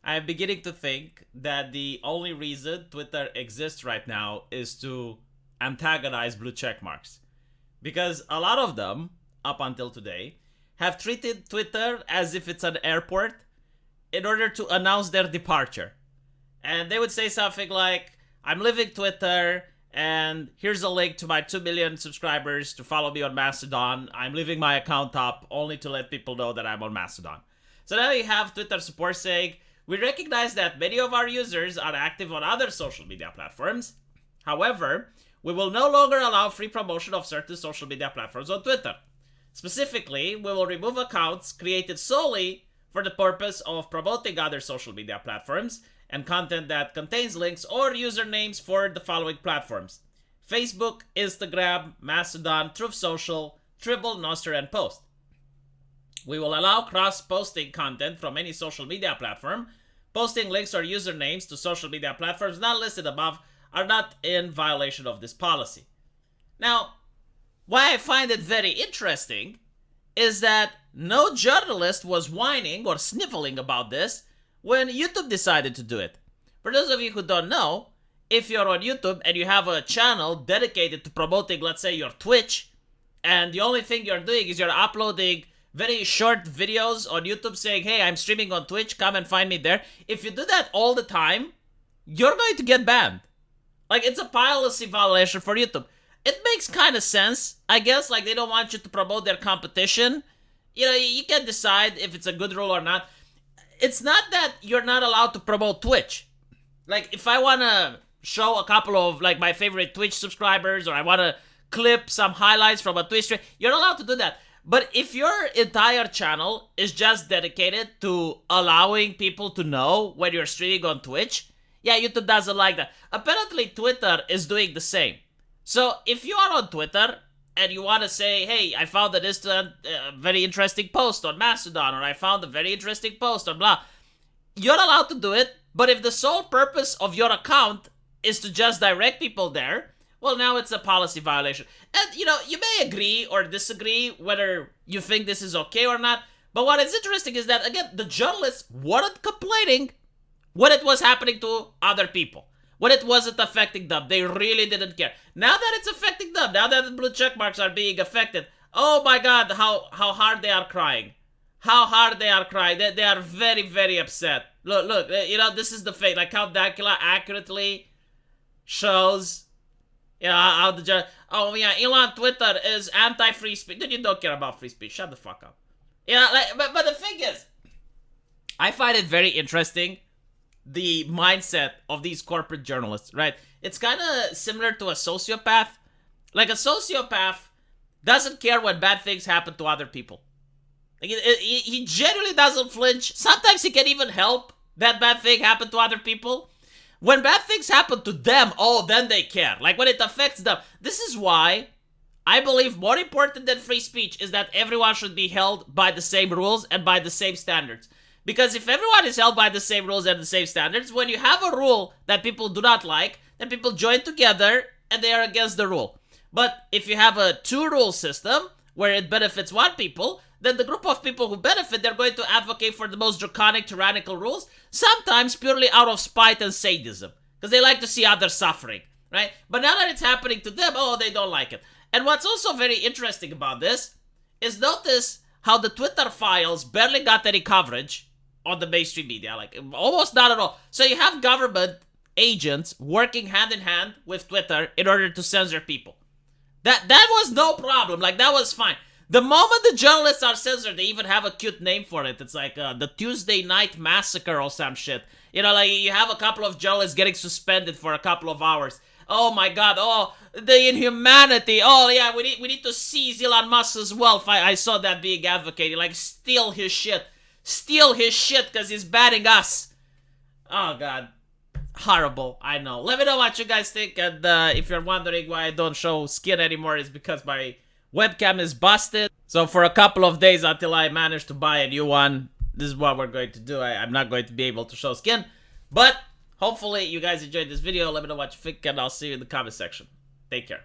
I'm beginning to think that the only reason Twitter exists right now is to antagonize blue check marks. Because a lot of them, up until today, have treated Twitter as if it's an airport in order to announce their departure. And they would say something like, I'm leaving Twitter, and here's a link to my 2 million subscribers to follow me on Mastodon. I'm leaving my account up only to let people know that I'm on Mastodon. So now you have Twitter support saying, we recognize that many of our users are active on other social media platforms. However, we will no longer allow free promotion of certain social media platforms on Twitter. Specifically, we will remove accounts created solely for the purpose of promoting other social media platforms and content that contains links or usernames for the following platforms: Facebook, Instagram, Mastodon, Truth Social, Tribble, Nostr, and Post. We will allow cross-posting content from any social media platform. Posting links or usernames to social media platforms not listed above are not in violation of this policy. Now, why I find it very interesting is that no journalist was whining or sniveling about this when YouTube decided to do it. For those of you who don't know, if you're on YouTube and you have a channel dedicated to promoting, let's say, your Twitch, and the only thing you're doing is you're uploading very short videos on YouTube saying, hey, I'm streaming on Twitch, come and find me there. If you do that all the time, you're going to get banned. Like, it's a policy violation for YouTube. It makes kind of sense, I guess. Like, they don't want you to promote their competition. You know, you can decide if it's a good rule or not. It's not that you're not allowed to promote Twitch. Like, if I want to show a couple of, like, my favorite Twitch subscribers, or I want to clip some highlights from a Twitch stream, you're not allowed to do that. But if your entire channel is just dedicated to allowing people to know when you're streaming on Twitch, yeah, YouTube doesn't like that. Apparently, Twitter is doing the same. So, if you are on Twitter and you want to say, hey, I found this very interesting post on Mastodon, or I found a very interesting post on blah, you're allowed to do it, but if the sole purpose of your account is to just direct people there, well, now it's a policy violation. And, you know, you may agree or disagree whether you think this is okay or not, but what is interesting is that, again, the journalists weren't complaining when it was happening to other people. When it wasn't affecting them, they really didn't care. Now that it's affecting them, now that the blue check marks are being affected, oh my god, how hard they are crying. How hard they are crying. They are very, very upset. Look, you know, this is the fate. Like how Dracula accurately shows, you know, how the oh yeah, Elon Twitter is anti-free speech. Dude, you don't care about free speech. Shut the fuck up. You know, like, but the thing is, I find it very interesting, the mindset of these corporate journalists, right? It's kind of similar to a sociopath. Like, a sociopath doesn't care when bad things happen to other people. Like, he genuinely doesn't flinch. Sometimes he can even help that bad thing happen to other people. When bad things happen to them, oh, then they care. Like, when it affects them. This is why I believe more important than free speech is that everyone should be held by the same rules and by the same standards. Because if everyone is held by the same rules and the same standards, when you have a rule that people do not like, then people join together and they are against the rule. But if you have a two-rule system where it benefits one people, then the group of people who benefit, they're going to advocate for the most draconic, tyrannical rules, sometimes purely out of spite and sadism, because they like to see others suffering, right? But now that it's happening to them, oh, they don't like it. And what's also very interesting about this is notice how the Twitter files barely got any coverage on the mainstream media, like almost not at all. So you have government agents working hand in hand with Twitter in order to censor people. That was no problem. Like, that was fine. The moment the journalists are censored, they even have a cute name for it. It's like the Tuesday Night Massacre or some shit. You know, like, you have a couple of journalists getting suspended for a couple of hours. Oh my god, oh, the inhumanity. Oh yeah, we need to seize Elon Musk's wealth. I saw that being advocated. Like, steal his shit. Steal his shit because he's batting us. Oh god. Horrible, I know. Let me know what you guys think, and if you're wondering why I don't show skin anymore, it's because my webcam is busted. So for a couple of days until I manage to buy a new one, this is what we're going to do. I'm not going to be able to show skin, but hopefully you guys enjoyed this video. Let me know what you think, and I'll see you in the comment section. Take care.